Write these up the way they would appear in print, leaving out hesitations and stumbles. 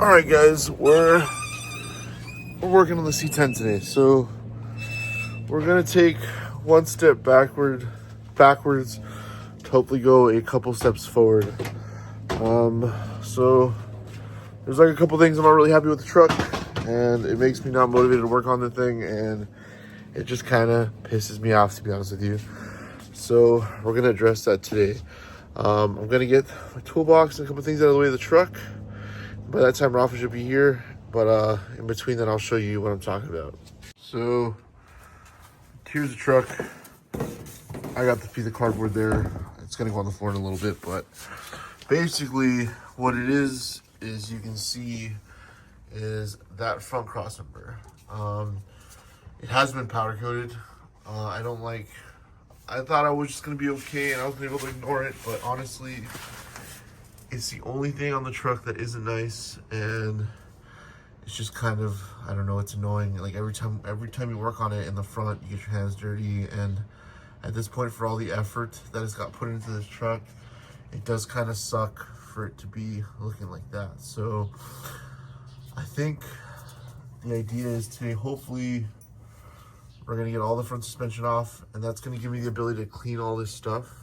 All right, guys, we're working on the C10 today, so we're gonna take one step backwards to hopefully go a couple steps forward. So there's like a couple things I'm not really happy with the truck, and it makes me not motivated to work on the thing, and it just kind of pisses me off, to be honest with you. So we're gonna address that today. I'm gonna get my toolbox and a couple things out of the way of the truck. By that time, Rafa should be here, but in between that, I'll show you what I'm talking about. So here's the truck. I got the piece of cardboard there. It's gonna go on the floor in a little bit, but basically what it is you can see is that front crossmember. It has been powder coated. I thought I was just gonna be okay and I was gonna be able to ignore it, but honestly, it's the only thing on the truck that isn't nice, and it's just kind of, I don't know, it's annoying. Like every time you work on it in the front, you get your hands dirty, and at this point, for all the effort that has got put into this truck, it does kind of suck for it to be looking like that. So I think the idea is today, hopefully, we're gonna get all the front suspension off, and that's gonna give me the ability to clean all this stuff.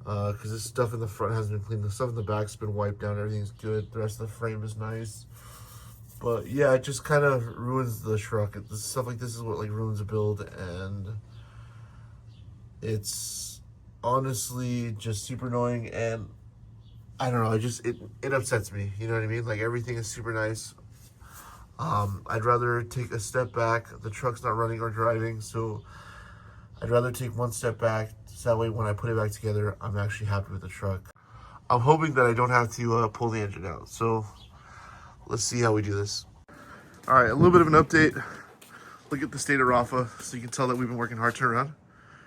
Because this stuff in the front hasn't been cleaned. The stuff in the back's been wiped down. Everything's good. The rest of the frame is nice. But yeah, it just kind of ruins the truck. Stuff like this is what like ruins a build, and it's honestly just super annoying. And I don't know. It upsets me. You know what I mean? Like everything is super nice. I'd rather take a step back. The truck's not running or driving, so I'd rather take one step back. So that way, when I put it back together, I'm actually happy with the truck. I'm hoping that I don't have to pull the engine out. So let's see how we do this. All right, a little bit of an update. Look at the state of Rafa, so you can tell that we've been working hard to turn around.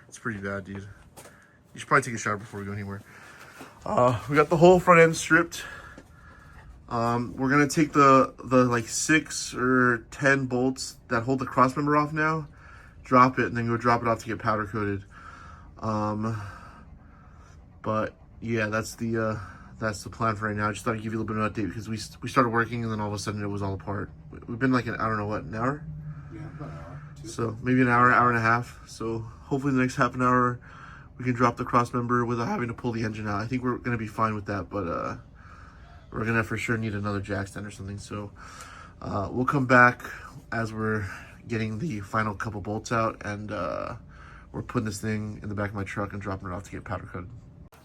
It's pretty bad, dude. You should probably take a shower before we go anywhere. We got the whole front end stripped. We're gonna take the like 6 or 10 bolts that hold the crossmember off now, drop it, and then go drop it off to get powder coated. But yeah, that's the plan for right now. I just thought I'd give you a little bit of an update because we started working and then all of a sudden it was all apart. We've been like I don't know what, an hour? Yeah, about an hour. So maybe an hour and a half. So hopefully the next half an hour we can drop the crossmember without having to pull the engine out. I think we're gonna be fine with that, but we're gonna for sure need another jack stand or something. So we'll come back as we're getting the final couple bolts out, and we're putting this thing in the back of my truck and dropping it off to get powder coated.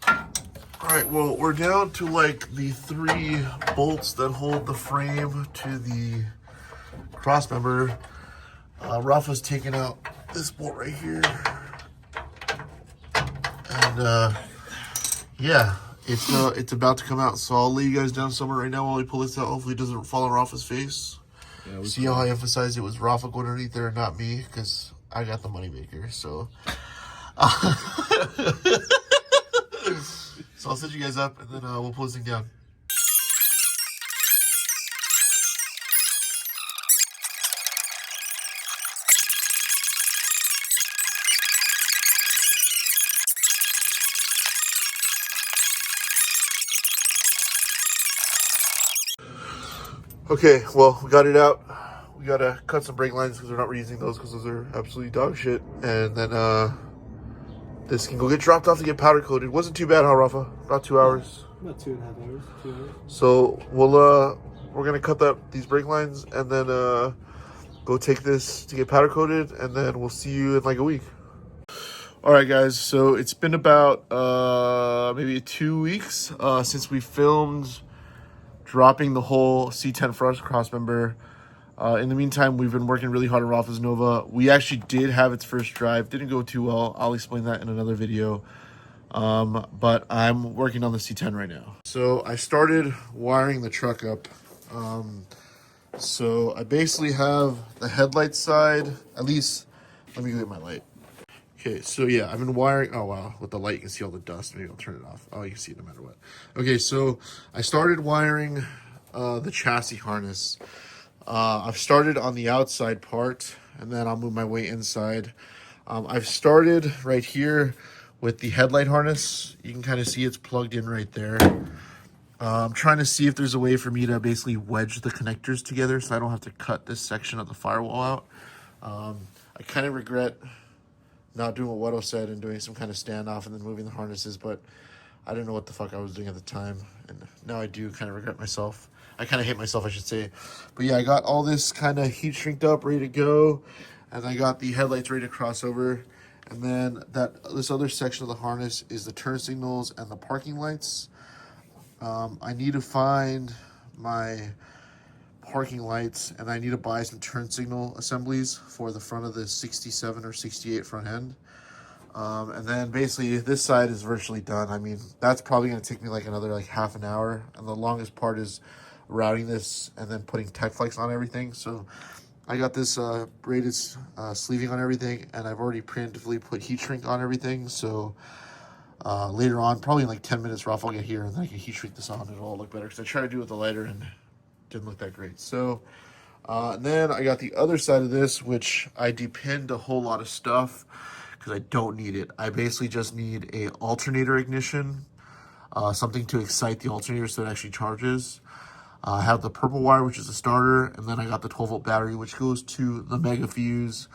All right, well, we're down to like the 3 bolts that hold the frame to the crossmember. Rafa's taking out this bolt right here. And yeah, it's about to come out. So I'll lay you guys down somewhere right now while we pull this out. Hopefully it doesn't fall on Rafa's face. Yeah, see how I emphasized it was Rafa going underneath there and not me, because I got the money maker. So so I'll set you guys up, and then we'll pull this thing down. Okay, well, we got it out. We gotta cut some brake lines because we're not reusing those because those are absolutely dog shit. And then this can go get dropped off to get powder coated. Wasn't too bad, huh, Rafa? About 2 hours. About 2.5 hours. 2 hours. So we're gonna cut these brake lines and then go take this to get powder coated, and then we'll see you in like a week. All right, guys. So it's been about maybe 2 weeks since we filmed dropping the whole C10 front crossmember. In the meantime, we've been working really hard on Rafa's Nova. We actually did have its first drive. Didn't go too well. I'll explain that in another video. But I'm working on the C10 right now. So I started wiring the truck up. So I basically have the headlight side, at least, let me go get my light. Okay, so yeah, I've been wiring, oh wow, with the light you can see all the dust. Maybe I'll turn it off. Oh, you can see it no matter what. Okay, so I started wiring the chassis harness. I've started on the outside part, and then I'll move my way inside. I've started right here with the headlight harness. You can kind of see it's plugged in right there. I'm trying to see if there's a way for me to basically wedge the connectors together so I don't have to cut this section of the firewall out. I kind of regret not doing what Wedo said and doing some kind of standoff and then moving the harnesses, but I didn't know what the fuck I was doing at the time, and now I do kind of regret myself. I kind of hate myself, I should say. But yeah, I got all this kind of heat shrinked up, ready to go, and I got the headlights ready to cross over. And then this other section of the harness is the turn signals and the parking lights. I need to find my parking lights, and I need to buy some turn signal assemblies for the front of the 67 or 68 front end. And then basically this side is virtually done. I mean, that's probably going to take me like another like half an hour. And the longest part is routing this and then putting tech flex on everything. So I got this braided sleeving on everything, and I've already preemptively put heat shrink on everything. So later on, probably in like 10 minutes rough, I'll get here and then I can heat shrink this on. It'll all look better because I tried to do it with the lighter and didn't look that great. So and then I got the other side of this, which I depinned a whole lot of stuff because I don't need it. I basically just need a alternator ignition, something to excite the alternator so it actually charges. I have the purple wire, which is a starter, and then I got the 12-volt battery, which goes to the mega fuse,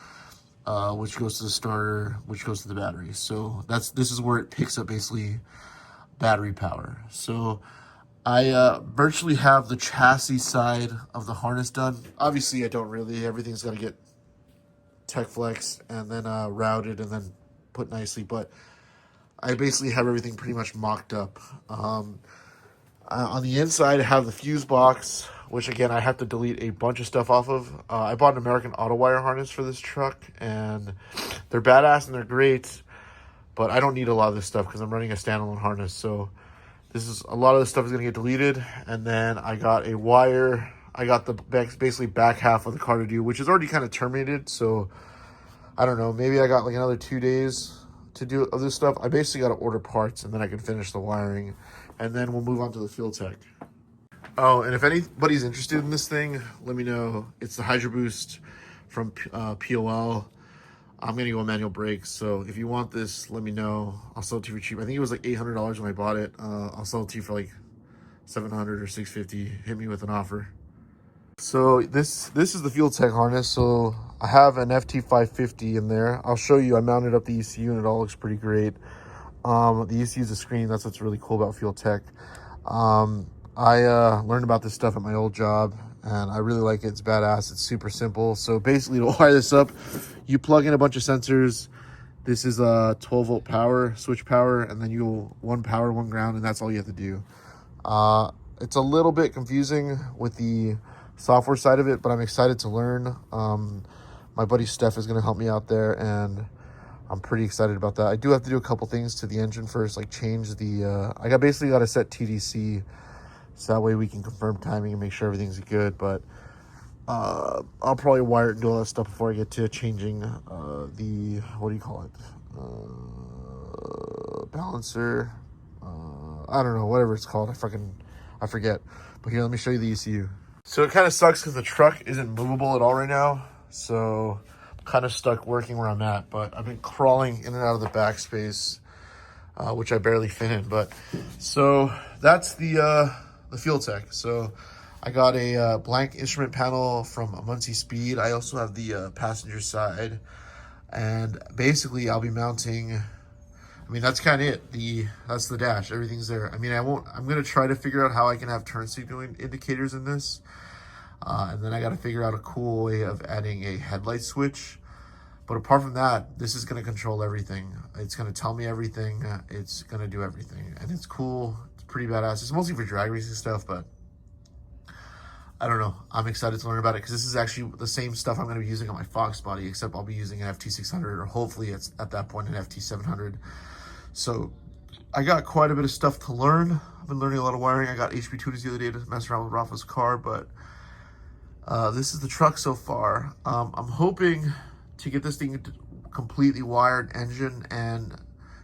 which goes to the starter, which goes to the battery. So this is where it picks up basically battery power. So I virtually have the chassis side of the harness done. Obviously, I don't really. Everything's got to get tech flex and then routed and then put nicely. But I basically have everything pretty much mocked up. On the inside, I have the fuse box, which again, I have to delete a bunch of stuff off of. I bought an American Auto Wire harness for this truck, and they're badass and they're great, but I don't need a lot of this stuff because I'm running a standalone harness. So a lot of this stuff is going to get deleted. And then I got a wire. I got the basically back half of the car to do, which is already kind of terminated. So I don't know, maybe I got like another 2 days to do of this stuff. I basically got to order parts and then I can finish the wiring, and then we'll move on to the FuelTech. Oh, and if anybody's interested in this thing, let me know. It's the Hydro Boost from POL. I'm going to go manual brakes, so if you want this, let me know. I'll sell it to you for cheap. I think it was like $800 when I bought it. I'll sell it to you for like $700 or $650. Hit me with an offer. So this is the FuelTech harness. So I have an FT550 in there. I'll show you. I mounted up the ECU and it all looks pretty great. The ECU is a screen. That's what's really cool about FuelTech. I learned about this stuff at my old job, and I really like it. It's badass. It's super simple. So basically, to wire this up, you plug in a bunch of sensors. This is a 12-volt power, switch power, and then you one power, one ground, and that's all you have to do. It's a little bit confusing with the software side of it, but I'm excited to learn. My buddy Steph is going to help me out there, and I'm pretty excited about that. I do have to do a couple things to the engine first, like change the... I basically got to set TDC, so that way we can confirm timing and make sure everything's good. But I'll probably wire it and do all that stuff before I get to changing the... What do you call it? Balancer. I don't know, whatever it's called. I forget. But here, let me show you the ECU. So it kind of sucks because the truck isn't movable at all right now. So I'm kind of stuck working where I'm at. But I've been crawling in and out of the backspace, which I barely fit in. But so that's the FuelTech. So I got a blank instrument panel from Muncie Speed. I also have the passenger side. And basically I'll be mounting... I mean, that's kind of it. That's the dash. Everything's there. I mean, I'm going to try to figure out how I can have turn signal indicators in this. And then I got to figure out a cool way of adding a headlight switch. But apart from that, this is going to control everything. It's going to tell me everything. It's going to do everything. And it's cool. It's pretty badass. It's mostly for drag racing stuff, but I don't know. I'm excited to learn about it because this is actually the same stuff I'm going to be using on my Fox body, except I'll be using an FT600, or hopefully it's at that point an FT700. So I got quite a bit of stuff to learn. I've been learning a lot of wiring. I got HP tuners the other day to mess around with Rafa's car, but this is the truck so far. I'm hoping to get this thing completely wired, engine and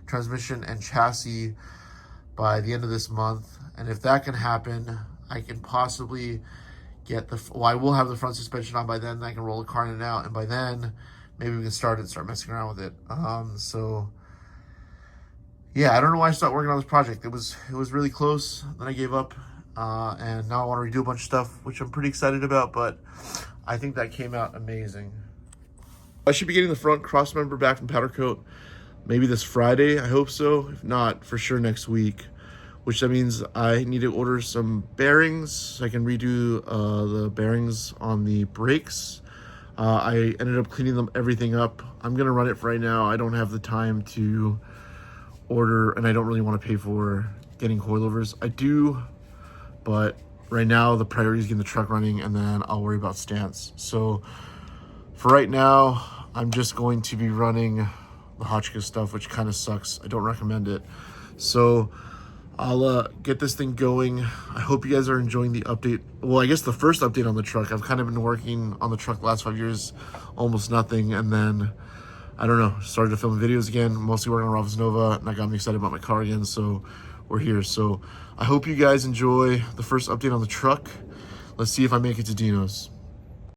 transmission and chassis, by the end of this month. And if that can happen, I can possibly get I will have the front suspension on by then. I can roll the car in and out, and by then maybe we can start messing around with it. So yeah, I don't know why I stopped working on this project. It was really close. Then I gave up, and now I want to redo a bunch of stuff, which I'm pretty excited about. But I think that came out amazing. I should be getting the front cross member back from Powder Coat maybe this Friday. I hope so. If not, for sure next week. Which that means I need to order some bearings so I can redo the bearings on the brakes. I ended up cleaning everything up. I'm gonna run it for right now. I don't have the time to order, and I don't really want to pay for getting coilovers. I do, but right now the priority is getting the truck running, and then I'll worry about stance. So for right now, I'm just going to be running the Hotchkiss stuff, which kind of sucks. I don't recommend it. So I'll get this thing going. I hope you guys are enjoying the update. Well, I guess the first update on the truck. I've kind of been working on the truck the last 5 years, almost nothing. And then, I don't know, started to film videos again, mostly working on Ralph's Nova, and that got me excited about my car again, so we're here. So I hope you guys enjoy the first update on the truck. Let's see if I make it to Dino's.